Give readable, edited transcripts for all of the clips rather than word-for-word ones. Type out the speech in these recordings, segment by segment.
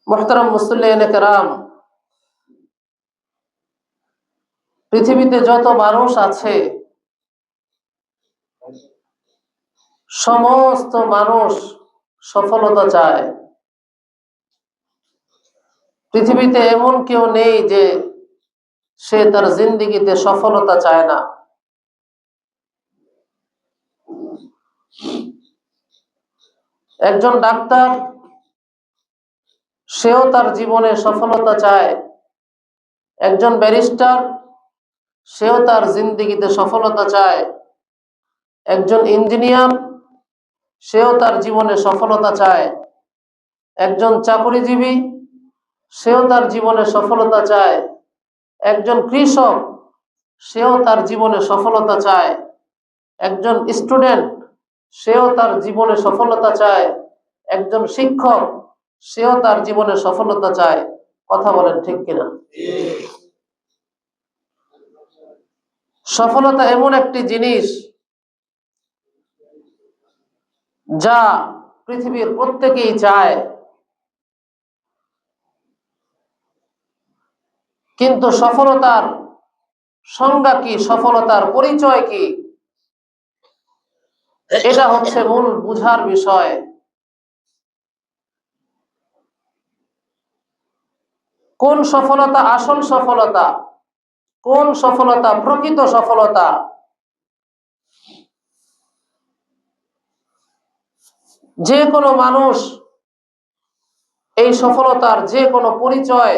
মুহতারাম মুসল্লিয়ানে কেরাম, পৃথিবীতে যত মানুষ আছে সমস্ত মানুষ সফলতা চায়। পৃথিবীতে এমন কেউ নেই যে সে তার জিন্দেগিতে সফলতা চায় না। একজন ডাক্তার, সেও তার জীবনে সফলতা চায়। একজন ব্যারিস্টার, সেও তার জিন্দেগিতে সফলতা চায়। একজন ইঞ্জিনিয়ার, সেও তার জীবনে সফলতা চায়। একজন চাকরিজীবী, সেও তার জীবনে সফলতা চায়। একজন কৃষক, সেও তার জীবনে সফলতা চায়। একজন স্টুডেন্ট, সেও তার জীবনে সফলতা চায়। একজন শিক্ষক, সেও তার জীবনে সফলতা চায়। কথা বলেন ঠিক কিনা? সফলতা এমন একটি জিনিস যা পৃথিবীর প্রত্যেকেই চায়, কিন্তু সফলতার সংজ্ঞা কি, সফলতার পরিচয় কি, এটা হচ্ছে মূল বুঝার বিষয়। কোন সফলতা আসল সফলতা, কোন সফলতা প্রকৃত সফলতা। যে কোনো মানুষ এই সফলতার যে কোনো পরিচয়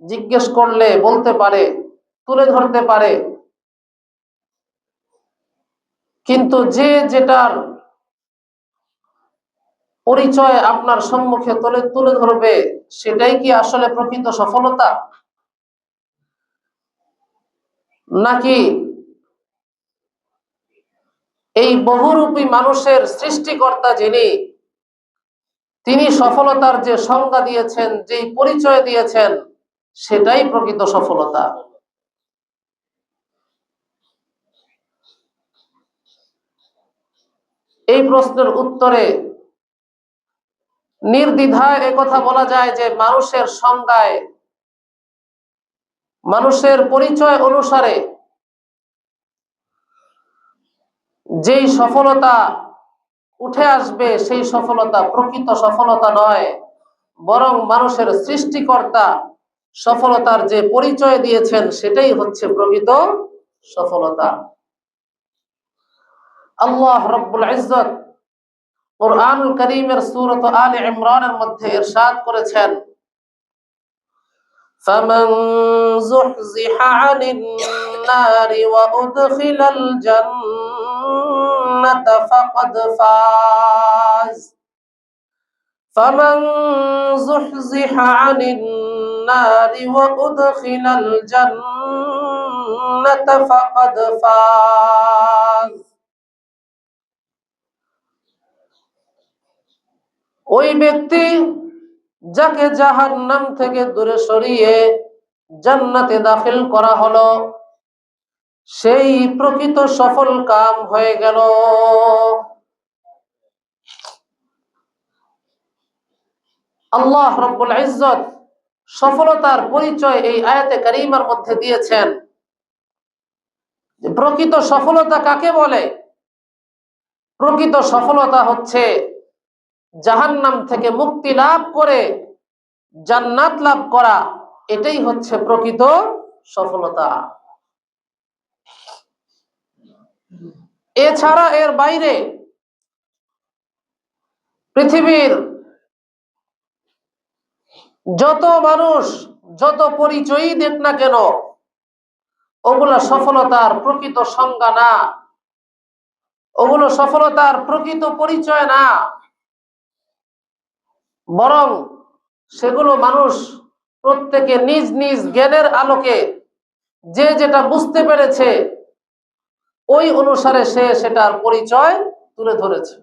জিজ্ঞেস করলে বলতে পারে, তুলে ধরতে পারে, কিন্তু যে যেটার পরিচয় আপনার সম্মুখে তুলে ধরবে সেটাই কি আসলে প্রকৃত সফলতা, নাকি এই বহুরূপী মানুষের সৃষ্টিকর্তা যিনি, তিনি সফলতার যে সংজ্ঞা দিয়েছেন, যে পরিচয় দিয়েছেন, সেটাই প্রকৃত সফলতা? এই প্রশ্নের উত্তরে নির্দ্বিধায় একথা বলা যায় যে মানুষের সংজ্ঞায়, মানুষের পরিচয় অনুসারে যেই সফলতা উঠে আসবে সেই সফলতা প্রকৃত সফলতা নয়, বরং মানুষের সৃষ্টিকর্তা সফলতার যে পরিচয় দিয়েছেন সেটাই হচ্ছে প্রকৃত সফলতা। আল্লাহ রাব্বুল ইজ্জত কুরআনুল কারীমের সূরা আলে ইমরানের মধ্যে ইরশাদ করেছেন, ফামান যুহজিহা আনিন নারি ওয়া উদখিলাল জান্নাতা ফাকাদ ফাজ। ফামান যুহজিহা আনিন নারি ওয়া উদখিলাল জান্নাতা ফাকাদ ফাজ। ওই ব্যক্তি যাকে জাহান্নাম থেকে দূরে সরিয়ে জান্নাতে দাখিল করা হলো, সেই প্রকৃত সফল কাম হয়ে গেল। আল্লাহ রাব্বুল ইজ্জত সফলতার পরিচয় এই আয়াতে কারীমার মধ্যে দিয়েছেন। প্রকৃত সফলতা কাকে বলে? প্রকৃত সফলতা হচ্ছে জাহান্নাম থেকে মুক্তি লাভ করে জান্নাত লাভ করা, এটাই হচ্ছে প্রকৃত সফলতা। এছাড়া এর বাইরে পৃথিবীর যত মানুষ যত পরিচয়ই দেখ না কেন, ওগুলো সফলতার প্রকৃত সংজ্ঞা না, ওগুলো সফলতার প্রকৃত পরিচয় না, বরং সেগুলো মানুষ প্রত্যেকে নিজ নিজ জ্ঞানের আলোকে যে যেটা বুঝতে পেরেছে ওই অনুসারে সে সেটার পরিচয় তুলে ধরেছে।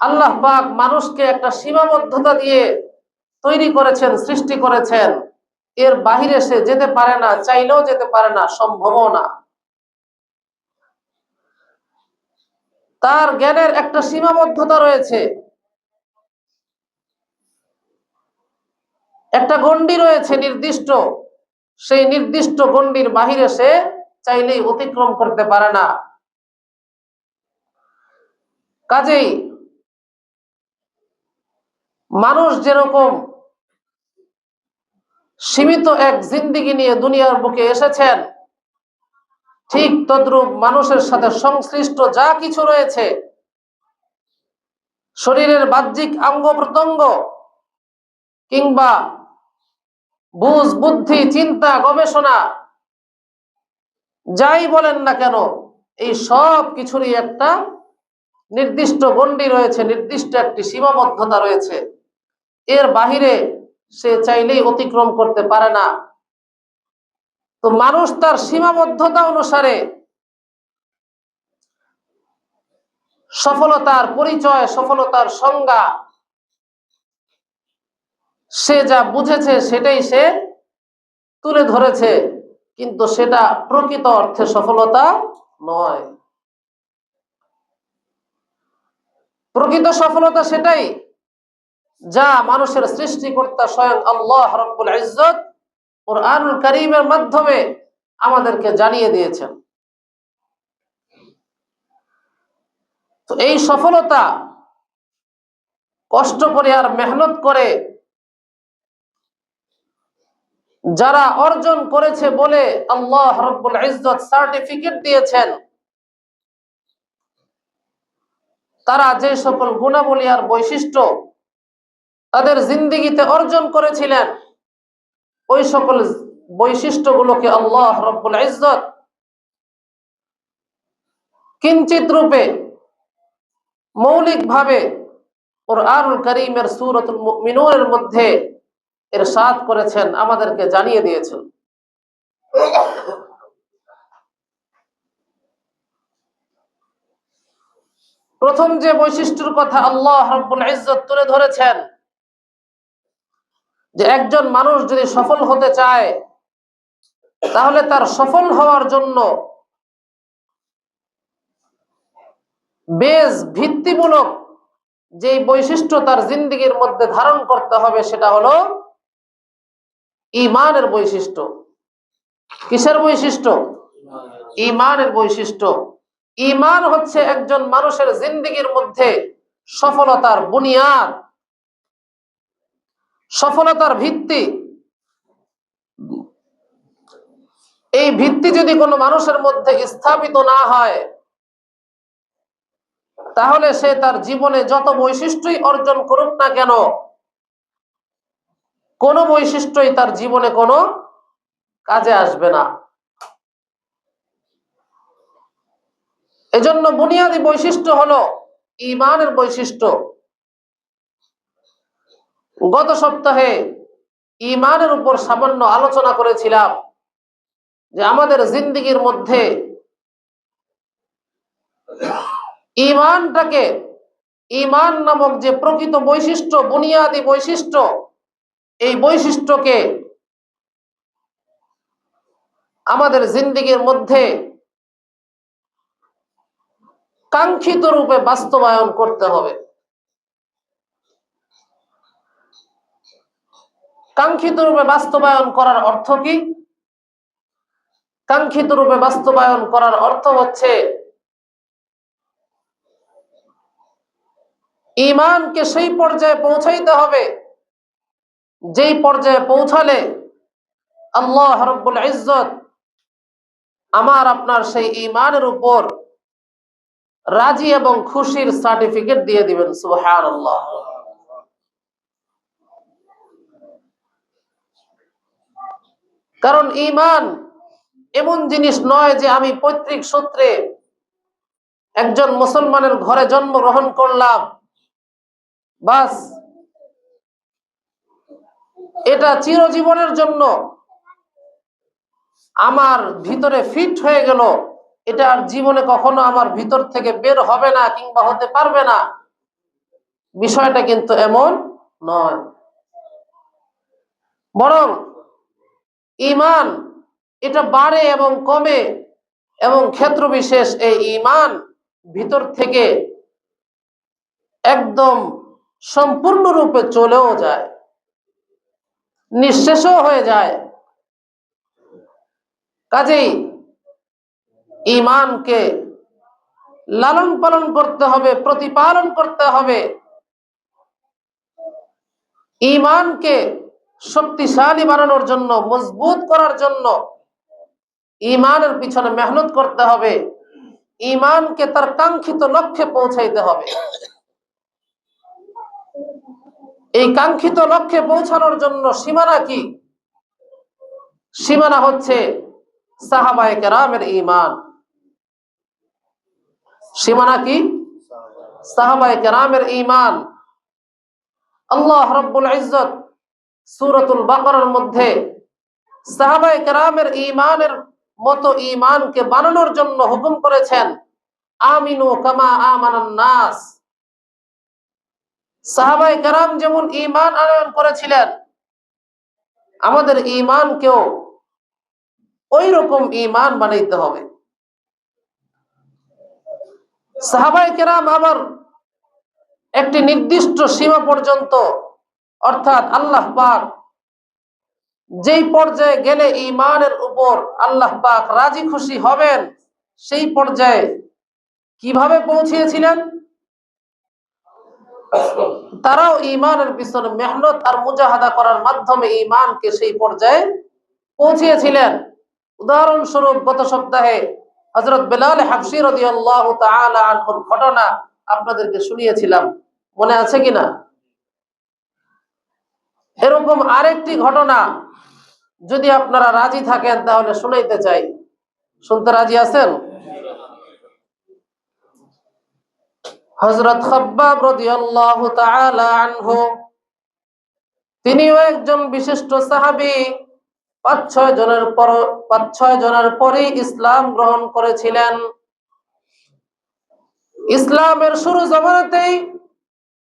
আল্লাহ পাক মানুষকে একটা সীমাবদ্ধতা দিয়ে তৈরি করেছেন, সৃষ্টি করেছেন, এর বাহিরে সে যেতে পারে না, চাইলেও যেতে পারে না, সম্ভবও না। তার জ্ঞানের একটা সীমাবদ্ধতা রয়েছে, একটা গণ্ডি রয়েছে নির্দিষ্ট। সেই নির্দিষ্ট গণ্ডির বাহিরে সে চাইলেই অতিক্রম করতে পারে না। কাজেই মানুষ যেরকম সীমিত এক জিন্দেগি নিয়ে দুনিয়ার বুকে এসেছেন, ঠিক তদ্রূপ মানুষের সাথে সংশ্লিষ্ট যা কিছু রয়েছে, শরীরের বাহ্যিক অঙ্গ প্রত্যঙ্গ কিংবা বুঝ, বুদ্ধি, চিন্তা, গবেষণা, যাই বলেন না কেন, এই সব কিছুরই একটা নির্দিষ্ট গণ্ডি রয়েছে, নির্দিষ্ট একটি সীমাবদ্ধতা রয়েছে। এর বাহিরে সে চাইলেই অতিক্রম করতে পারে না। তো মানুষ তার সীমাবদ্ধতা অনুসারে সফলতার পরিচয়, সফলতার সংজ্ঞা, সে যা বুঝেছে সেটাই সে তুলে ধরেছে, কিন্তু সেটা প্রকৃত অর্থে সফলতা নয়। প্রকৃত সফলতা সেটাই যা মানুষের সৃষ্টিকর্তা স্বয়ং আল্লাহ রাব্বুল ইজ্জত কুরআনুল কারীমের মাধ্যমে আমাদেরকে জানিয়ে দিয়েছেন। তো এই সফলতা কষ্ট করে আর মেহনত করে যারা অর্জন করেছে বলে আল্লাহ রাব্বুল ইজ্জত সার্টিফিকেট দিয়েছেন, তারা যে সকল গুণাবলী আর বৈশিষ্ট্য তাদের জিন্দেগিতে অর্জন করেছিলেন, ওই সকল বৈশিষ্ট্যগুলোকে আল্লাহ রাব্বুল ইজ্জত কিঞ্চিত রূপে মৌলিকভাবে কুরআনুল কারীমের সূরাতুল মুমিনুনের মধ্যে ইরশাদ করেছেন, আমাদেরকে জানিয়ে দিয়েছেন। প্রথম যে বৈশিষ্ট্যের কথা আল্লাহ রাব্বুল ইজ্জত তুলে ধরেছেন, যে একজন মানুষ যদি সফল হতে চায় তাহলে তার সফল হওয়ার জন্য বেশ ভিত্তিমূলক যে বৈশিষ্ট্য তার জিন্দেগির মধ্যে ধারণ করতে হবে সেটা হলো ঈমানের বৈশিষ্ট্য। কিসের বৈশিষ্ট্য? ঈমানের বৈশিষ্ট্য। ঈমান হচ্ছে একজন মানুষের জিন্দেগির মধ্যে সফলতার বুনিয়াদ, সফলতার ভিত্তি। এই ভিত্তি যদি কোনো মানুষের মধ্যে স্থাপিত না হয়, তাহলে সে তার জীবনে যত বৈশিষ্ট্যই অর্জন করুক না কেন, কোনো বৈশিষ্ট্যই তার জীবনে কোনো কাজে আসবে না। এজন্য বুনিয়াদী বৈশিষ্ট্য হলো ঈমানের বৈশিষ্ট্য। গত সপ্তাহে ঈমানের উপর সামান্য আলোচনা করেছিলাম যে আমাদের জিন্দেগির মধ্যে ঈমানটাকে, ঈমান নামক যে প্রকৃত বৈশিষ্ট্য, বুনিয়াদী বৈশিষ্ট্য, এই বৈশিষ্ট্যকে আমাদের জিন্দেগির মধ্যে কাঙ্ক্ষিত রূপে বাস্তবায়ন করতে হবে। কাঙ্ক্ষিত রূপে বাস্তবায়ন করার অর্থ কি? কাঙ্ক্ষিত রূপে বাস্তবায়ন করার অর্থ হচ্ছে ঈমানকে সেই পর্যায়ে পৌঁছাইতে হবে যেই পর্যায়ে পৌঁছালে আল্লাহ রাব্বুল ইজ্জত আমার আপনার সেই ঈমানের উপর রাজি এবং খুশির সার্টিফিকেট দিয়ে দিবেন। সুবহানাল্লাহ। কারণ ঈমান এমন জিনিস নয় যে আমি পৈতৃক সূত্রে একজন মুসলমানের ঘরে জন্মগ্রহণ করলাম, বাস এটা চিরজীবনের জন্য আমার ভিতরে ফিট হয়ে গেল, এটা আর জীবনে কখনো আমার ভিতর থেকে বের হবে না কিংবা হতে পারবে না। বিষয়টা কিন্তু এমন নয়, বরং ঈমান এটা বাড়ে এবং কমে, এবং ক্ষেত্র বিশেষ এই ঈমান ভিতর থেকে একদম সম্পূর্ণরূপে চলেও যায়, নিঃশেষও হয়ে যায়। কাজেই ঈমানকে লালন পালন করতে হবে, প্রতিপালন করতে হবে। ঈমানকে শক্তিশালী বানানোর জন্য, মজবুত করার জন্য ঈমানের পিছনে মেহনত করতে হবে। ঈমানকে তার কাঙ্ক্ষিত লক্ষ্যে পৌঁছাইতে হবে। এই কাঙ্ক্ষিত লক্ষ্যে পৌঁছানোর জন্য সীমানা কি? সীমানা হচ্ছে সাহাবায়ে কেরামের ঈমান। সীমানা কি? সাহাবায়ে কেরামের ঈমান। আল্লাহ রাব্বুল ইজ্জত সূরাতুল বাকারার মধ্যে সাহাবায়ে কেরামের ঈমানের মতো ঈমানকে বানানোর জন্য হুকুম করেছেন, আমিনু কামা আমানান নাস। সাহাবায়ে কেরাম যেমন ঈমান আনয়ন করেছিলেন, আমাদের ঈমানকেও ওই রকম ঈমান বানাইতে হবে। সাহাবায়ে কেরাম আবার একটি নির্দিষ্ট সীমা পর্যন্ত, অর্থাৎ আল্লাহ পাক যেই পর্যায়ে গেলে ঈমানের উপর আল্লাহ পাক রাজি খুশি হবেন, সেই পর্যায়ে কিভাবে পৌঁছিয়েছিলেন? তারাও ঈমানের পিছনে মেহনত আর মুজাহাদা করার মাধ্যমে ঈমানকে সেই পর্যায়ে পৌঁছিয়েছিলেন। উদাহরণস্বরূপ গত সপ্তাহে হযরত বেলাল হাবশী রাদিয়াল্লাহু তাআলা আনহুর ঘটনা আপনাদেরকে শুনিয়েছিলাম, মনে আছে কিনা? এরকম আরেকটি ঘটনা যদি আপনারা রাজি থাকেন তাহলে শুনাইতে চাই। শুনতে রাজি আছেন? হযরত খাব্বাব রাদিয়াল্লাহু তাআলা আনহু, তিনিও একজন বিশিষ্ট সাহাবী। ৫-৬ জনের পরেই ইসলাম গ্রহণ করেছিলেন। ইসলামের শুরু জামানাতেই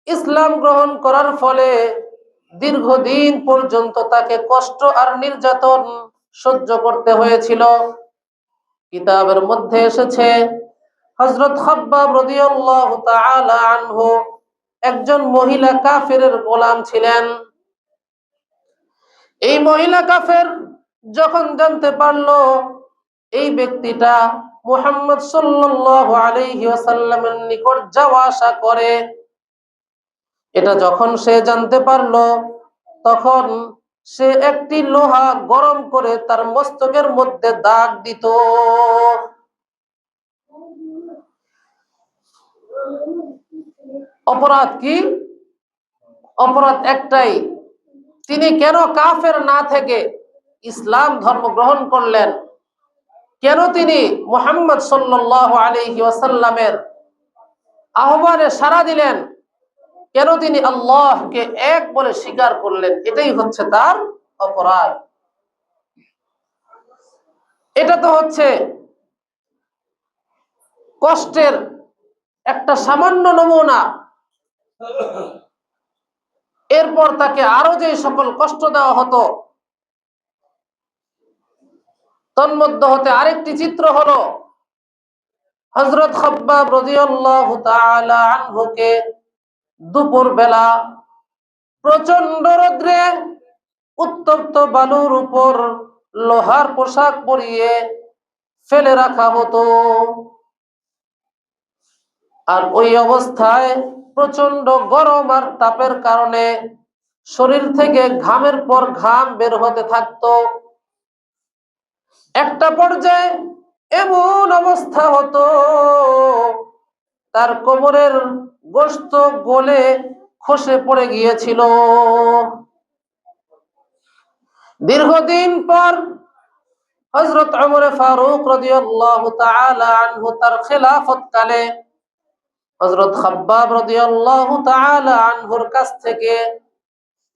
ইসলাম গ্রহণ করার ফলে দীর্ঘদিন পর্যন্ত তাকে কষ্ট আর নির্যাতন সহ্য করতে হয়েছিল। কিতাবের মধ্যে এসেছে হযরত খাব্বাব রাদিয়াল্লাহু তাআলা আনহু একজন মহিলা কাফেরের গোলাম ছিলেন। এই মহিলা কাফের যখন জানতে পারলো এই ব্যক্তিটা মুহাম্মদ সাল্লাল্লাহু আলাইহি ওয়াসাল্লামের নিকট যাওয়া আসা করে, এটা যখন সে জানতে পারলো, তখন সে একটি লোহা গরম করে তার মস্তকের মধ্যে দাগ দিত। অপরাধ কি? অপরাধ একটাই, তিনি কেন কাফের না থেকে ইসলাম ধর্ম গ্রহণ করলেন? কেন তিনি মুহাম্মদ সাল্লাল্লাহু আলাইহি ওয়াসাল্লামের আহ্বানে সাড়া দিলেন? কেন তিনি আল্লাহকে এক বলে স্বীকার করলেন? এটাই হচ্ছে তার অপরাধ। এটা তো হচ্ছে কষ্টের একটা সামান্য নমুনা। এরপর তাকে আরো যে সকল কষ্ট দেওয়া হতো, তন্মধ্যে হতে আরেকটি চিত্র হলো হযরত খাব্বাব রাদিয়াল্লাহু তাআলা আনহুকে দুপুর বেলা প্রচন্ড রোদ্রে উত্তপ্ত বালুর উপর লোহার পোশাক পরিয়ে ফেলে রাখা হতো। আর ওই অবস্থায় প্রচন্ড গরম আর তাপের কারণে শরীর থেকে ঘামের পর ঘাম বের হতে থাকতো। একটা পর্যায়ে এমন অবস্থা হতো তার কোমরের গোশত গলে খসে পড়ে গিয়েছিল। দীর্ঘদিন পর হযরত ওমর ফারুক রাদিয়াল্লাহু তাআলা আনহু তার খেলাফত কালে হযরত খাব্বাব রাদিয়াল্লাহু তাআলা আনহুর কাছ থেকে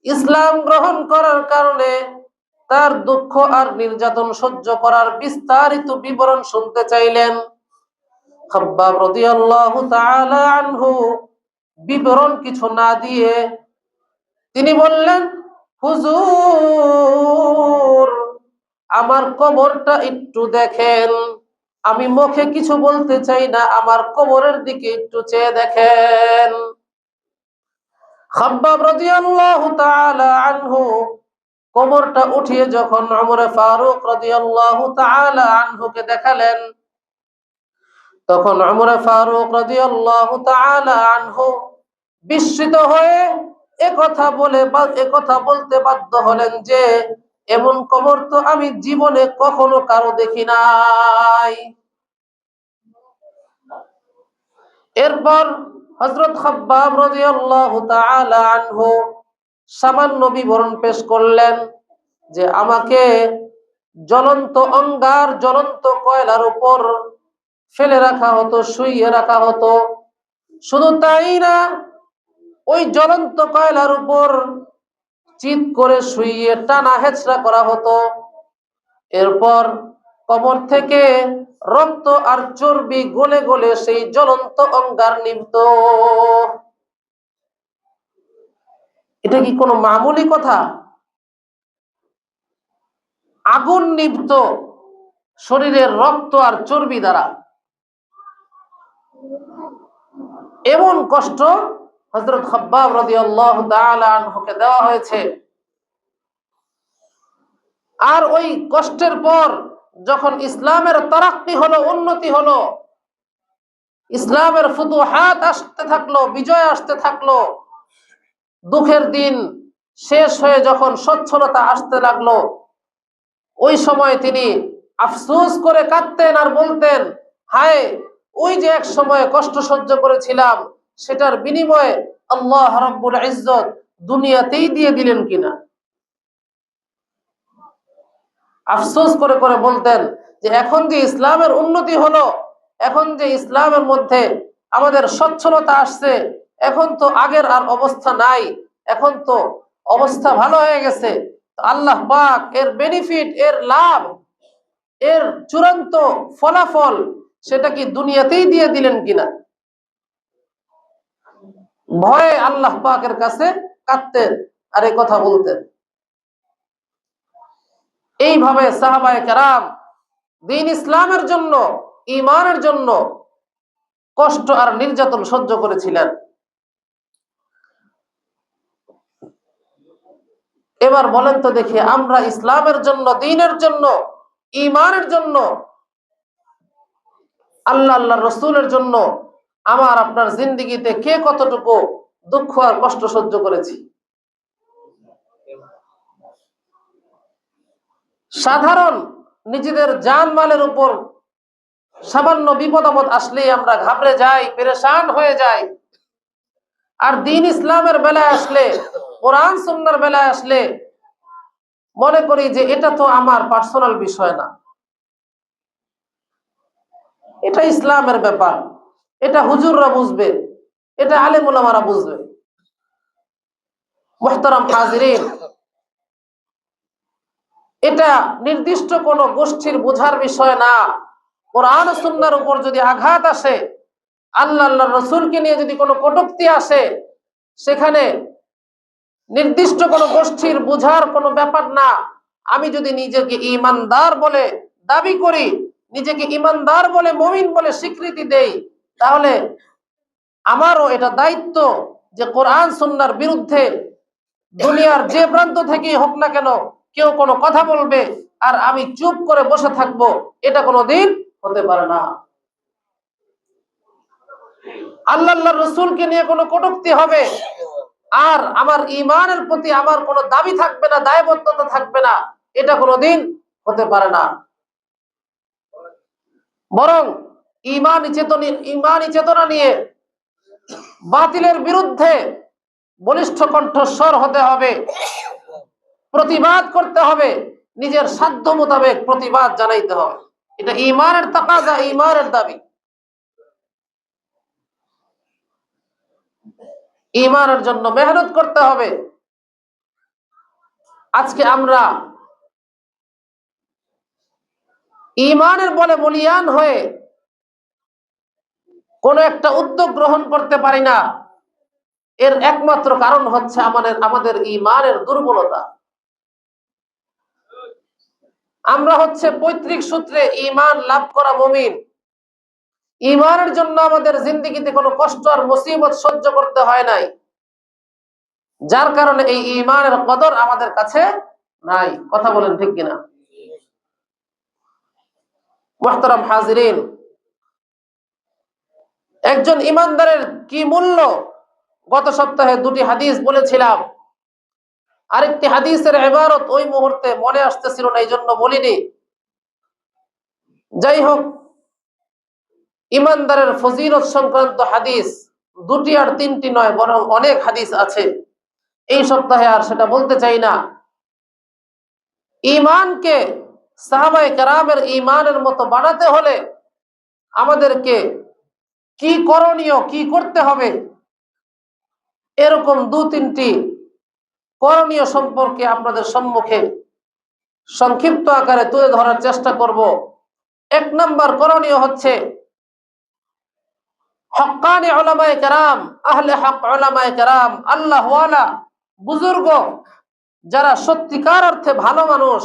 ইসলাম গ্রহণ করার কারণে তার দুঃখ আর নির্যাতন সহ্য করার বিস্তারিত বিবরণ শুনতে চাইলেন। খাব্বাব রাদিয়াল্লাহু তাআলা আনহু বিবরণ কিছু না দিয়ে তিনি বললেন, হুজুর, আমার কোমরটা একটু দেখেন। আমি মুখে কিছু বলতে চাই না, আমার কবরের দিকে একটু চেয়ে দেখেন। খাব্বাব রাদিয়াল্লাহু তাআলা আনহু কবরটা উঠিয়ে যখন ওমর ফারুক রাদিয়াল্লাহু তাআলা আনহুকে দেখালেন, তখন ওমর ফারুক রাদিয়াল্লাহু তাআলা আনহু বিস্মিত হয়ে একথা বলতে বাধ্য হলেন যে এমন কবর তো আমি জীবনে কখনো কারো দেখি নাই। এরপর হযরত খাব্বাব রাদিয়াল্লাহু তাআলা আনহু সামান্য বিবরণ পেশ করলেন যে আমাকে জ্বলন্ত অঙ্গার, জ্বলন্ত কয়লার উপর ফেলে রাখা হতো, শুইয়ে রাখা হতো। শুধু তাই না, ওই জ্বলন্ত কয়লার উপর চিৎ করে শুইয়ে টানা হেঁচড়া করা হতো। এরপর কবর থেকে রক্ত আর চর্বি গলে গলে সেই জ্বলন্ত অঙ্গার নিভত। এটা কি কোনো মামুলি কথা? আগুন নিভত শরীরের রক্ত আর চর্বি দ্বারা। এমন কষ্ট হযরত খাব্বাব রাদিয়াল্লাহু তাআলা আনহুকে দেওয়া হয়েছে। আর ওই কষ্টের পর যখন ইসলামের তারাক্কি হলো, উন্নতি হলো, ইসলামের ফুতুহাত আসতে থাকলো, বিজয় আসতে থাকলো, দুঃখের দিন শেষ হয়ে যখন সচ্ছলতা আসতে লাগলো, ওই সময় তিনি আফসোস করে কাঁদতেন আর বলতেন, হায়, ওই যে এক সময় কষ্ট সহ্য করেছিলাম, সেটার বিনিময়ে আল্লাহ রাব্বুল ইজ্জত দুনিয়াতেই দিয়ে দিলেন কিনা। আফসোস করে করে বলতেন যে এখন যে ইসলামের উন্নতি হলো, এখন যে ইসলামের মধ্যে আমাদের সচ্ছলতা আসছে, এখন তো আগের আর অবস্থা নাই, এখন তো অবস্থা ভালো হয়ে গেছে। আল্লাহ পাক এর বেনিফিট, এর লাভ, এর চূড়ান্ত ফলাফল সেটা কি দুনিয়াতেই দিয়ে দিলেন কিনা। ভয়ে আল্লাহ পাকের কাছে কাঁদতেন আর এই কথা বলতেন। এইভাবে সাহাবায়ে কেরাম দ্বীন ইসলামের জন্য, ঈমানের জন্য কষ্ট আর নির্যাতন সহ্য করেছিলেন। এবার বলেন তো দেখি, আমরা ইসলামের জন্য, দ্বীনের জন্য, ঈমানের জন্য, আল্লাহ আল্লাহ রসুলের জন্য আমার আপনার জিন্দেগিতে কে কতটুকু দুঃখ আর কষ্ট সহ্য করেছি? সাধারণ নিজেদের জানমালের উপর সামান্য বিপদ আপদ আসলেই আমরা ঘাবড়ে যাই, পেরেশান হয়ে যাই। আর দ্বীন ইসলামের বেলায় আসলে, কোরআন সুন্নাহর বেলায় আসলে মনে করি যে এটা তো আমার পার্সোনাল বিষয় না, এটা ইসলামের ব্যাপার, এটা হুজুররা বুঝবে, এটা আলেম ওলামারা বুঝবে। মুহতারাম হাজিরিন, এটা নির্দিষ্ট কোন গোষ্ঠীর বোঝার বিষয় না। কোরআন সুন্নাহর উপর যদি আঘাত আসে, আল্লাহ আল্লাহ রসুলকে নিয়ে যদি কোনো কটূক্তি আসে, সেখানে নির্দিষ্ট কোন গোষ্ঠীর বোঝার কোনো ব্যাপার না। আমি যদি নিজেকে ঈমানদার বলে দাবি করি, নিজেকে ঈমানদার বলে, মুমিন বলে স্বীকৃতি দেই, তাহলে আমারও এটা দায়িত্ব যে কোরআন সুন্নাহর বিরুদ্ধে দুনিয়ার যে প্রান্ত থেকেই হোক না কেন কেউ কোনো কথা বলবে আর আমি চুপ করে বসে থাকবো, এটা কোনোদিন হতে পারে না। আল্লাহ আল্লাহর রাসূলকে নিয়ে কোনো কটূক্তি হবে আর আমার ঈমানের প্রতি আমার কোনো দাবি থাকবে না, দায়বদ্ধতা থাকবে না, এটা কোনোদিন হতে পারে না। বরং ঈমানি চেতনা নিয়ে বাতিলের বিরুদ্ধে বলিষ্ঠ কণ্ঠস্বর হতে হবে, প্রতিবাদ করতে হবে, নিজের সাধ্য মোতাবেক প্রতিবাদ জানাইতে হবে। এটা ঈমানের তাকাজা, ঈমানের দাবি। ঈমানের জন্য মেহনত করতে হবে। আজকে আমরা ঈমানের বলে বলিয়ান হয়ে কোন একটা উদ্যোগ গ্রহণ করতে পারি না, এর একমাত্র কারণ হচ্ছে আমাদের ঈমানের দুর্বলতা। আমরা হচ্ছে পৈতৃক সূত্রে ঈমান লাভ করা মুমিন। ঈমানের জন্য আমাদের জিন্দেগিতে কোনো কষ্ট আর মুসিবত সহ্য করতে হয় নাই, যার কারণে এই ঈমানের কদর আমাদের কাছে নাই। কথা বলেন ঠিক কিনা? মুহতারাম হাজিরিন, একজন ঈমানদারের কি মূল্য গত সপ্তাহে দুটি হাদিস বলেছিলাম। আরেকটি হাদিসের ইবারত ওই মুহূর্তে মনে আসতেছিল না, এই জন্য বলিনি। যাই হোক, ঈমানদারের ফজিলত সংক্রান্ত হাদিস দুটি আর তিনটি নয়, বরং অনেক হাদিস আছে। এই সপ্তাহে আর সেটা বলতে চাই না। ঈমানকে সাহাবায়ে কেরামের ঈমানের মতো বানাতে হলে আমাদেরকে কি করণীয়, কি করতে হবে, এরকম দু তিনটি করণীয় সম্পর্কে আপনাদের সম্মুখে সংক্ষিপ্ত আকারে তুলে ধরার চেষ্টা করব। এক নম্বর করণীয় হচ্ছে হক্কানি উলামায়ে কেরাম, আহলে হক উলামায়ে কেরাম, আল্লাহ ওয়ালা বুজুর্গ, যারা সত্যিকার অর্থে ভালো মানুষ,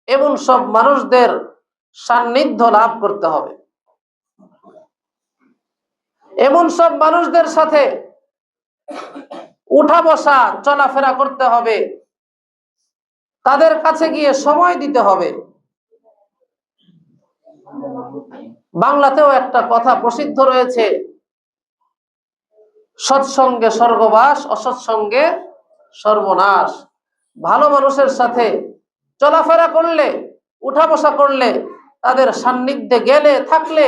এমন সব মানুষদের সান্নিধ্য লাভ করতে হবে। এমন সব মানুষদের সাথে উঠা বসা চলাফেরা করতে হবে, তাদের কাছে গিয়ে সময় দিতে হবে। বাংলাতেও একটা কথা প্রসিদ্ধ রয়েছে, সৎসঙ্গে স্বর্গবাস, অসৎসঙ্গে সর্বনাশ। ভালো মানুষের সাথে চলাফেরা করলে, উঠা বসা করলে, তাদের সান্নিধ্যে গেলে, থাকলে,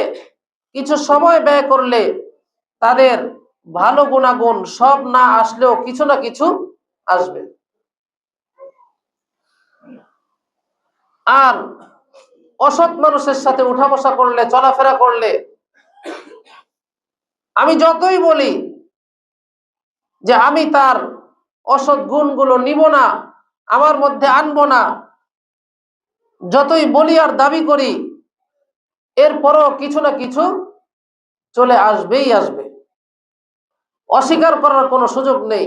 কিছু সময় ব্যয় করলে, তাদের ভালো গুণাগুণ সব না আসলেও কিছু না কিছু আসবে। আর অসৎ মানুষের সাথে উঠা বসা করলে, চলাফেরা করলে, আমি যতই বলি যে আমি তার অসৎ গুণগুলো নিব না, আমার মধ্যে আনবো না, যতই বলি আর দাবি করি, এরপরও কিছু না কিছু চলে আসবেই আসবে। অস্বীকার করার কোনো সুযোগ নেই।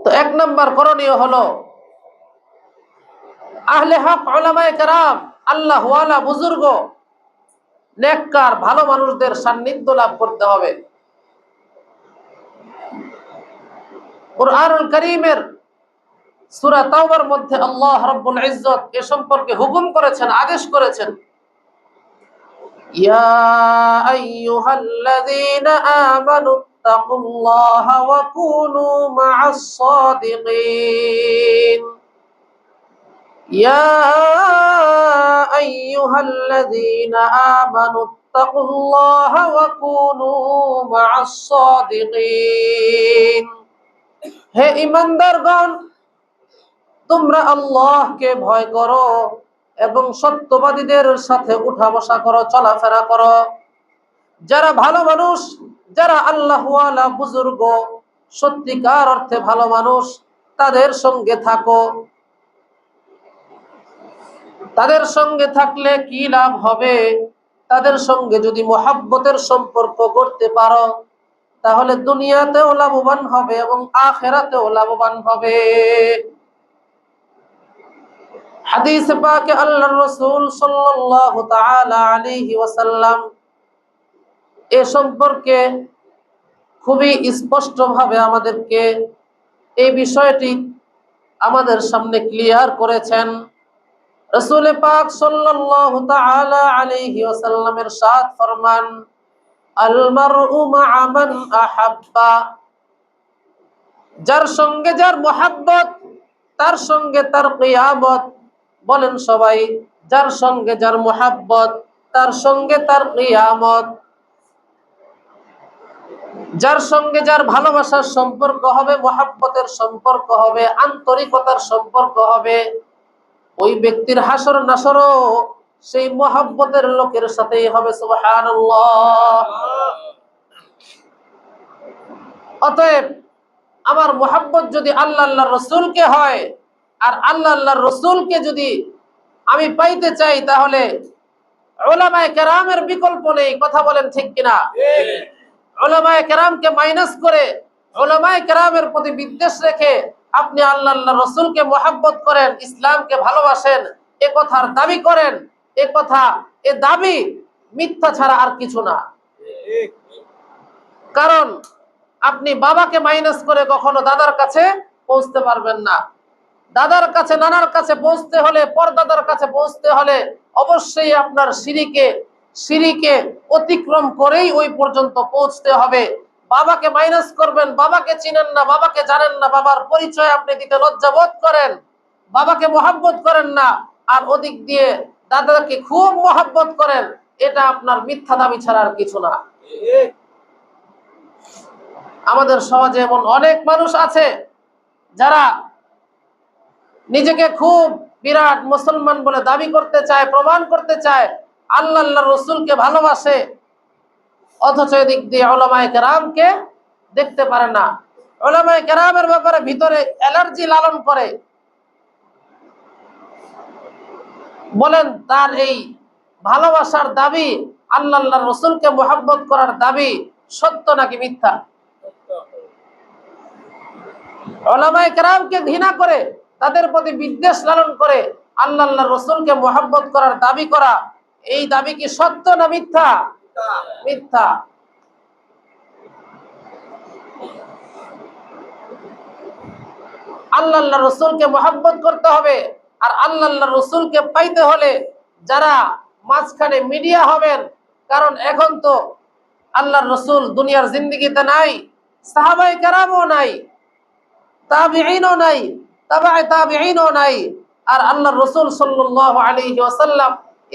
তো এক নম্বর করণীয় হলো আহলে হক উলামায়ে কেরাম, আল্লাহ ওয়ালা বুজুর্গ, নেককার ভালো মানুষদের সান্নিধ্য লাভ করতে হবে। কুরআনুল কারীমের সূরা তাওবার মধ্যে আল্লাহ রাব্বুল ইজ্জত এ সম্পর্কে হুকুম করেছেন, আদেশ করেছেন, ইয়া আইয়ুহাল্লাযীনা আমানুত্তাকুল্লাহা ওয়া কুনু মা'আস সাদিকিন। ইয়া আইয়ুহাল্লাযীনা আমানুত্তাকুল্লাহা ওয়া কুনু মা'আস সাদিকিন। হে ঈমানদারগণ, তোমরা আল্লাহকে ভয় করো এবং সত্যবাদীদের সাথে উঠা বসা করো, চলাফেরা করো। যারা ভালো মানুষ, যারা আল্লাহ ওয়ালা বুজুর্গ, সত্যিকার অর্থে ভালো মানুষ, তাদের সঙ্গে থাকো। তাদের সঙ্গে থাকলে কি লাভ হবে? তাদের সঙ্গে যদি মুহাব্বতের সম্পর্ক করতে পারো, তাহলে দুনিয়াতেও লাভবান হবে এবং আখিরাতেও লাভবান হবে। হাদিসে পাকে আল্লাহর রাসূল সাল্লাল্লাহু তাআলা আলাইহি ওয়াসাল্লাম এ সম্পর্কে খুবই স্পষ্টভাবে আমাদেরকে এই বিষয়টি আমাদের সামনে ক্লিয়ার করেছেন। রাসূল পাক সাল্লাল্লাহু তাআলা আলাইহি ওয়াসাল্লাম ইরশাদ ফরমান, আল মারউ মা'a মান আহাব্বা। যার সঙ্গে যার মুহাব্বত, তার সঙ্গে তার কিয়ামত। বলেন সবাই, যার সঙ্গে যার মুহাব্বত, তার সঙ্গে তার কিয়ামত। যার সঙ্গে যার ভালোবাসার সম্পর্ক হবে, মুহাব্বতের সম্পর্ক হবে, আন্তরিকতার সম্পর্ক হবে, ওই ব্যক্তির হাসর নাসরও সেই মুহাব্বতের লোকের সাথেই হবে। সুবহানাল্লাহ। অতএব আমার মুহাব্বত যদি আল্লাহ আল্লাহর রাসূলকে হয়, আর আল্লাহ আল্লাহর রাসূলকে যদি আমি পাইতে চাই, তাহলে উলামায়ে কেরামের বিকল্প নেই। কথা বলেন ঠিক কিনা? উলামায়ে কেরামকে মাইনাস করে, উলামায়ে কেরামের প্রতি বিদ্বেষ রেখে আপনি আল্লাহ রসুলকে মোহাব্বত করেন, ইসলামকে ভালোবাসেন, এ কথার দাবি করেন, এ দাবি মিথ্যা ছাড়া আর কিছু না। কারণ আপনি বাবাকে মাইনাস করে কখনো দাদার কাছে পৌঁছতে পারবেন না। দাদার কাছে, নানার কাছে পৌঁছতে হলে, পরদাদার কাছে পৌঁছতে হলে অবশ্যই আপনার সিঁড়িকে অতিক্রম করেই ওই পর্যন্ত পৌঁছতে হবে। বাবাকে মাইনাস করবেন, বাবাকে চিনেন না, বাবাকে জানেন না, বাবার পরিচয় আপনি দিতে লজ্জাবোধ করেন, বাবাকে মহাব্বত করেন না, আর ওদিক দিয়ে দাদাকে খুব মহাব্বত করেন, এটা আপনার মিথ্যা দাবি ছাড়া আর কিছু না। আমাদের সমাজে এমন অনেক মানুষ আছে যারা নিজেকে খুব বিরাট মুসলমান বলে দাবি করতে চায়, প্রমাণ করতে চায়, আল্লাহ রসুলকে ভালোবাসে, অথচ এদিক দিয়ে উলামায়ে কেরামকে দেখতে পারে না। উলামায়ে কেরামের ব্যাপারে ভিতরে অ্যালার্জি লালন করে। বলেন তার এই ভালোবাসার দাবি, আল্লাহ রসুলকে মুহাব্বত করার দাবি সত্য নাকি মিথ্যা? উলামায়ে কেরামকে ঘৃণা করে, তাদের প্রতি বিদ্বেষ লালন করে আল্লাহ রসুলকে মুহাব্বত করার দাবি করা, এই দাবি কি সত্য না মিথ্যা? মিথ্যা। আল্লাহ রসুলকে মুহাব্বত করতে হবে। আর আল্লাহ রসুলকে পাইতে হলে যারা মাঝখানে মিডিয়া হবেন, কারণ এখন তো আল্লাহর রসুল দুনিয়ার জিন্দেগিতে নাই, সাহাবায়ে কেরামও নাই, তাবিঈনও নাই, তাবায়ে তাবিঈনও নাই। আর আল্লাহর রসুল সাল্লাল্লাহু আলাইহি ওয়াসাল্লাম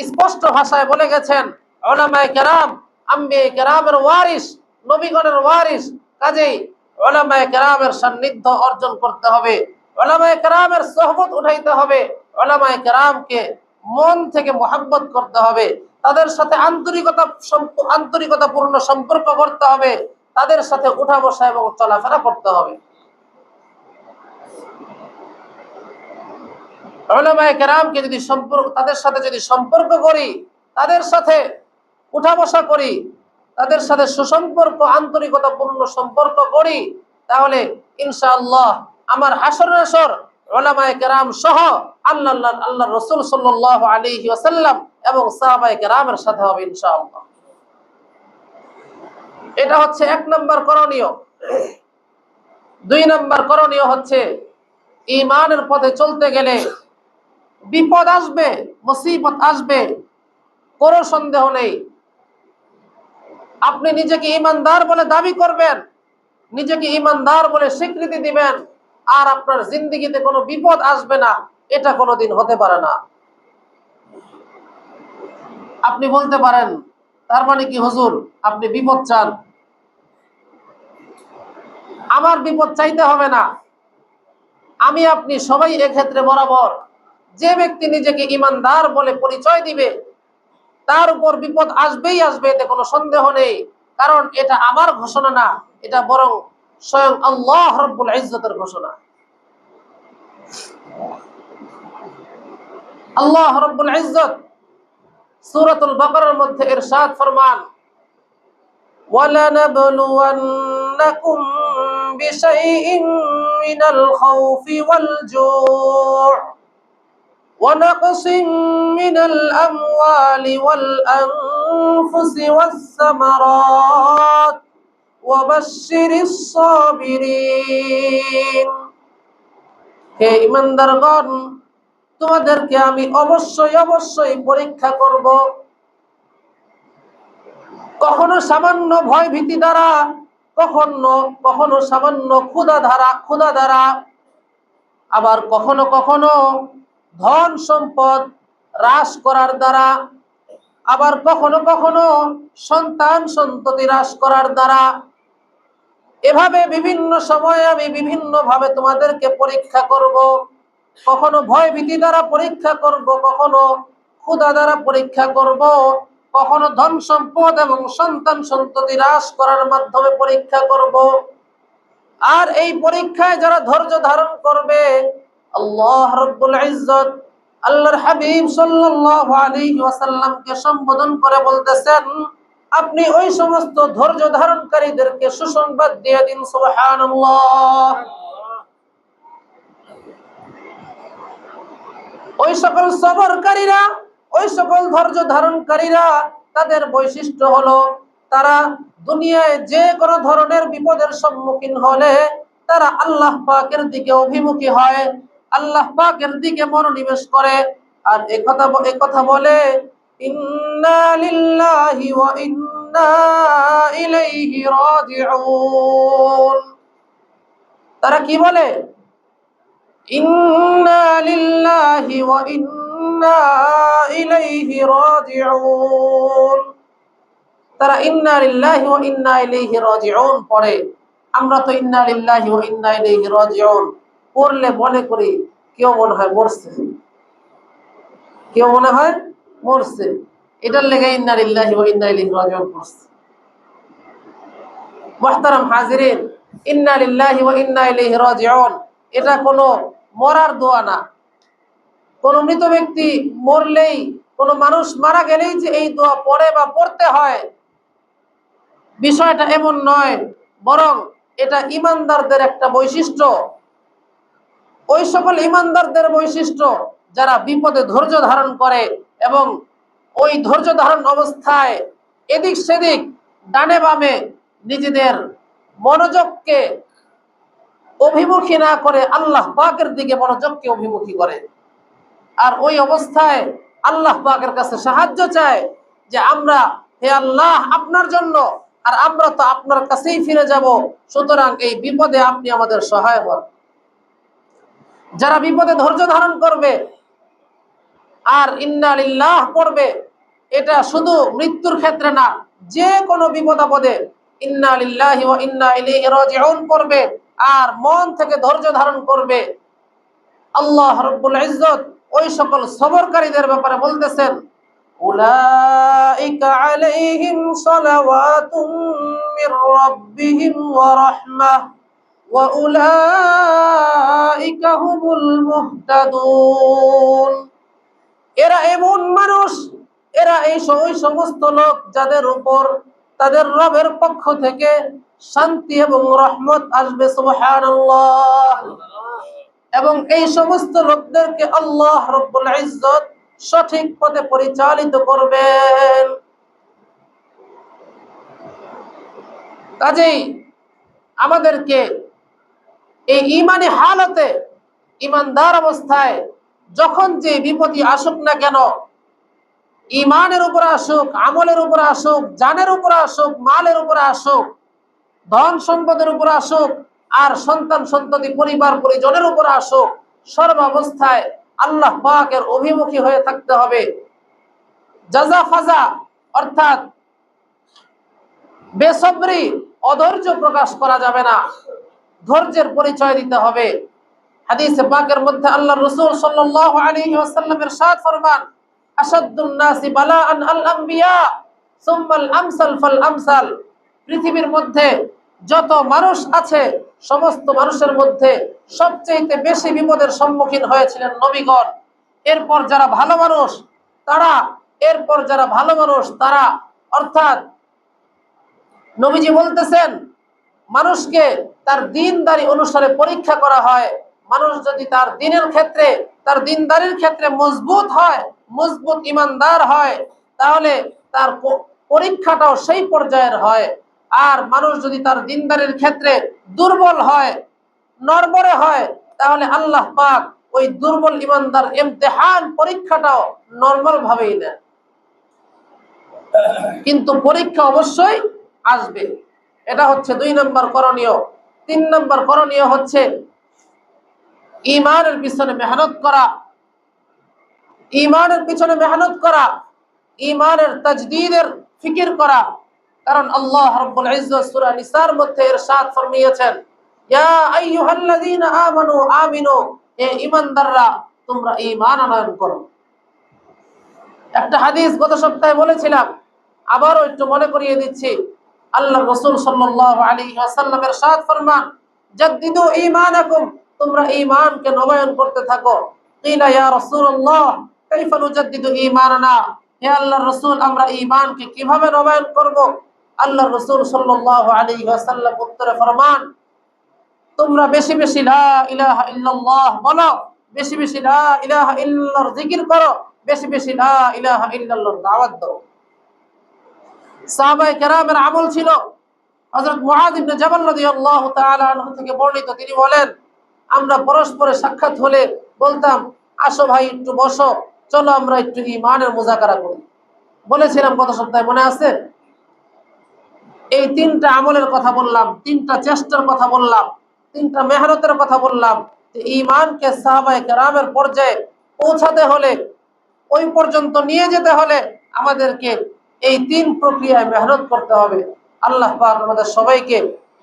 স্পষ্ট ভাষায় বলে গেছেন, উলামায়ে কেরাম আম্বিয়ায়ে কেরামের ওয়ারিস, নবীগণের ওয়ারিস। কাজেই উলামায়ে কেরামের সান্নিধ্য অর্জন করতে হবে, উলামায়ে কেরামের সোহবত উঠাইতে হবে, উলামায়ে কেরামকে মন থেকে মুহাব্বত করতে হবে, তাদের সাথে আন্তরিকতাপূর্ণ সম্পর্ক করতে হবে, তাদের সাথে উঠা বসা এবং চলাফেরা করতে হবে। উলামায়ে কেরামকে যদি তাদের সাথে যদি সম্পর্ক করি, তাদের সাথে উঠা বসা করি, তাদের সাথে সুসম্পর্ক, আন্তরিকতাপূর্ণ সম্পর্ক করি, তাহলে ইনশাআল্লাহ আমার হাসর নাসর উলামায়ে কেরাম সহ আল্লাহ রসুল সাল্লাল্লাহু আলাইহি ওয়াসাল্লাম এবং সাহাবায়ে কেরামের সাথে হবে ইনশাআল্লাহ। এটা হচ্ছে 1 নম্বর করণীয়। 2 নম্বর করণীয় হচ্ছে, ঈমানের পথে চলতে গেলে বিপদ আসবে, মুসিবত আসবে, কোনো সন্দেহ নেই। আপনি নিজেকে ঈমানদার বলে দাবি করবেন, নিজেকে ঈমানদার বলে স্বীকৃতি দিবেন, আর আপনার জিন্দেগিতে কোনো বিপদ আসবে না, এটা কোনোদিন হতে পারে না। আপনি বলতে পারেন, তার মানে কি হুজুর আপনি বিপদ চান? আমার বিপদ চাইতে হবে না। আমি আপনি সবাই এক্ষেত্রে বরাবর। যে ব্যক্তি নিজেকে ঈমানদার বলে পরিচয় দিবে, তার উপর বিপদ আসবেই আসবে, এতে কোনো সন্দেহ নেই। কারণ এটা আমার ঘোষণা না, এটা বরং স্বয়ং আল্লাহ রাব্বুল ইজ্জতের ঘোষণা। আল্লাহ রাব্বুল ইজ্জত সূরাতুল বাকারার মধ্যে ইরশাদ ফরমান, ওয়ালানাবলুওয়ান্নাকুম বিশাইইন মিনাল খাউফি ওয়াল জুউ ওয়া নাকসিম মিনাল আমওয়ালি ওয়াল আনফুসি ওয়াস সামারাত ওয়া বাশশিরিস সাবিরিন। হে ঈমানদারগণ, তোমাদেরকে আমি অবশ্যই পরীক্ষা করব। কখনো সামান্য ভয় ভীতি দ্বারা, কখনো সামান্য ক্ষুধা দ্বারা, আবার কখনো কখনো ধন সম্পদ হ্রাস করার দ্বারা, আবার কখনো কখনো সন্তান সন্ততি হ্রাস করার দ্বারা। এভাবে বিভিন্ন সময়ে আমি বিভিন্ন ভাবে তোমাদেরকে পরীক্ষা করব। কখনো ভয় ভীতি দ্বারা পরীক্ষা করব, কখনো ক্ষুধা দ্বারা পরীক্ষা করব, কখনো ধন সম্পদ এবং সন্তান সন্ততি হ্রাস করার মাধ্যমে পরীক্ষা করব। আর এই পরীক্ষায় যারা ধৈর্য ধারণ করবে, আল্লাহ রাব্বুল ইজ্জত আল্লাহর হাবিব সাল্লাল্লাহু আলাইহি ওয়াসাল্লামকে সম্বোধন করে বলতেছেন, আপনি ওই সমস্ত ধৈর্য ধারণকারীদেরকে সুসংবাদ দিয়ে দিন, সুবহানাল্লাহ। ওই সকল সবরকারীরা, ওই সকল ধৈর্য ধারণকারীরা, তাদের বৈশিষ্ট্য হলো তারা দুনিয়ায় যে কোনো ধরনের বিপদের সম্মুখীন হলে তারা আল্লাহ পাকের দিকে অভিমুখী হয়, আল্লাহ পাকের দিকে মনোনিবেশ করে, আর একথা বলে ইন্না লিল্লাহি ওয়া ইন্না ইলাইহি রাজিউন। তারা কি বলে? ইন্না লিল্লাহি ওয়া ইন্না ইলাইহি রাজিউন। তারা ইন্না লিল্লাহি ওয়া ইন্না ইলাইহি রাজিউন পড়ে। আমরা তো ইন্না লিল্লাহি ওয়া ইন্না ইলাইহি রাজিউন পড়লে মনে করি কেউ মনে হয় মরছে, কেউ মনে হয় মরছে, এটার লেগে ইন্না লিল্লাহি ওয়া ইন্না ইলাইহি রাজিউন পড়ছে। মুহতারাম হাজিরিন, ইন্না লিল্লাহি ওয়া ইন্না ইলাইহি রাজিউন এটা কোনো মরার দোয়া না। কোন মৃত ব্যক্তি মরলেই, কোন মানুষ মারা গেলেই যে এই দোয়া পড়ে বা পড়তে হয়, বিষয়টা এমন নয়, বরং এটা ঈমানদারদের একটা বৈশিষ্ট্য। ওই সকল ঈমানদারদের বৈশিষ্ট্য যারা বিপদে ধৈর্য ধারণ করে এবং ওই ধৈর্য ধারণ অবস্থায় এদিক সেদিক ডানে বামে নিজেদের মনোযোগকে অভিমুখী না করে আল্লাহ পাকের দিকে মনোযোগকে অভিমুখী করে, আর ওই অবস্থায় আল্লাহ পাকের কাছে সাহায্য চায় যে আমরা, হে আল্লাহ, আপনার জন্য, আর আমরা তো আপনার কাছেই ফিরে যাব, সুতরাং এই বিপদে আপনি আমাদের সহায় হন। যারা বিপদে ধৈর্য ধারণ করবে আর ইন্না লিল্লাহ পড়বে, এটা শুধু মৃত্যুর ক্ষেত্রে না, যে কোনো বিপদ আপদে ইন্না লিল্লাহি ওয়া ইন্না ইলাইহি রাজিউন পড়বে আর মন থেকে ধৈর্য ধারণ করবে, আল্লাহ রাব্বুল ইজ্জত ওই সকল সবরকারীদের ব্যাপারে বলতেছেন, উলাইকা আলাইহিম সালাওয়াতুম মির রাব্বিহিম ওয়া রাহমাহ ওয়া উলাইকা হুমুল মুহতাদুন। এরা এমন মানুষ, এরা ওই সমস্ত লোক যাদের উপর তাদের রবের পক্ষ থেকে শান্তি এবং রহমত আসবে, সুবহানাল্লাহ। এবং এই সমস্ত লোকদেরকে আল্লাহ রাব্বুল ইজ্জত সঠিক পথে পরিচালিত করবেন। কাজেই আমাদেরকে এই ঈমানি হালতে, ঈমানদার অবস্থায় যখন যে বিপত্তি আসুক না কেন, ঈমানের উপর আসুক, আমলের উপর আসুক, জানের উপর আসুক, মালের উপর আসুক, ধন সম্পদের উপর আসুক, আর সন্তান সন্ততি পরিবার পরিজনের উপর আসুক, সর্বাবস্থায় আল্লাহ পাকের অভিমুখী হয়ে থাকতে হবে। জাজা ফাজা অর্থাৎ বেসবরি, অধৈর্য প্রকাশ করা যাবে না, ধৈর্যের পরিচয় দিতে হবে। হাদিসে পাকের মধ্যে আল্লাহর রাসূল সাল্লাল্লাহু আলাইহি ওয়াসাল্লাম ইরশাদ ফরমান, আশাদ্দুন নাসি বালাআন আল আমবিয়া সুম্মাল আমসাল ফাল আমসাল। পৃথিবীর মধ্যে যত মানুষ আছে, সমস্ত মানুষের মধ্যে সবচেয়ে বেশি বিপদের সম্মুখীন হয়েছিলেন নবীগণ। এরপর যারা ভালো মানুষ তারা, অর্থাৎ নবীজি বলতেছেন, মানুষকে তার দিনদারি অনুসারে পরীক্ষা করা হয়। মানুষ যদি তার দিনের ক্ষেত্রে, তার দিনদারির ক্ষেত্রে মজবুত হয়, মজবুত ইমানদার হয়, তাহলে তার পরীক্ষাটাও সেই পর্যায়ের হয়। আর মানুষ যদি তার দিনদারির ক্ষেত্রে দুর্বল হয়, নড়বড়ে হয়, তাহলে আল্লাহ পাক ওই দুর্বল ইমানদার ইমতিহান, পরীক্ষাটাও নরমাল ভাবেই নেয়। কিন্তু পরীক্ষা অবশ্যই আসবে। এটা হচ্ছে 2 নম্বর করণীয়। 3 নম্বর করণীয় হচ্ছে ঈমানের পিছনে মেহনত করা, ঈমানের পিছনে মেহনত করা, ঈমানের তাজদীদের ফিকির করা। কারণ আল্লাহ রাব্বুল ইজ্জত সূরা নিসার মধ্যে ইরশাদ ফরমিয়েছেন, ইয়া আইয়ুহাল্লাযীনা আমানু আমিনু, হে ঈমানদাররা তোমরা ঈমান আনয়ন করো। একটা হাদিস গত সপ্তাহে বলেছিলাম, আবারও একটু মনে করিয়ে দিচ্ছি। আল্লাহর রাসূল সাল্লাল্লাহু আলাইহি ওয়াসাল্লাম ইরশাদ ফরমান, জাদ্দিদু ঈমানাকুম, তোমরা ঈমানকে নবায়ন করতে থাকো। কিলা ইয়া রাসূলুল্লাহ কাইফা নুজাদ্দিদু ঈমানানা, হে আল্লাহর রাসূল আমরা ঈমানকে কিভাবে নবায়ন করব? আল্লাহর রাসূল সাল্লাল্লাহু আলাইহি ওয়াসাল্লাম উত্তরে ফরমান, তোমরা বেশি বেশি লা ইলাহা ইল্লাল্লাহ বলো, বেশি বেশি লা ইলাহা ইল্লাল্লাহর জিকির করো, বেশি বেশি লা ইলাহা ইল্লাল্লাহর দাওয়াত দাও। সাহাবায়ে কেরামের আমল ছিল, হযরত মুআয ইবনে জাবাল রাদিয়াল্লাহু তাআলা আনহু থেকে বর্ণিত, তিনি বলেন, আমরা পরস্পরে সাক্ষাৎ হলে বলতাম, আসো ভাই একটু বসো, চলো আমরা একটু ঈমানের মুযাকারা করি। বলেছিলাম গত সপ্তাহে, মনে আছে? এই তিনটা আমলের কথা বললাম, তিনটা চেষ্টার কথা বললাম, তিনটা মেহনতের কথা বললাম। যে ঈমানকে সাহাবায়ে কেরামের পর্যায়ে পৌঁছাতে হলে, ওই পর্যন্ত নিয়ে যেতে হলে আমাদেরকে এই তিন প্রক্রিয়ায় মেহনত করতে হবে। আল্লাহ পাক আমাদের সবাইকে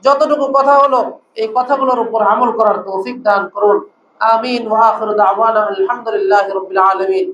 যতটুকু কথা হলো এই কথাগুলোর উপর আমল করার তৌফিক দান করুন। আমিন। ওয়া আখিরু দাওয়ানা আলহামদুলিল্লাহি রাব্বিল আলামিন।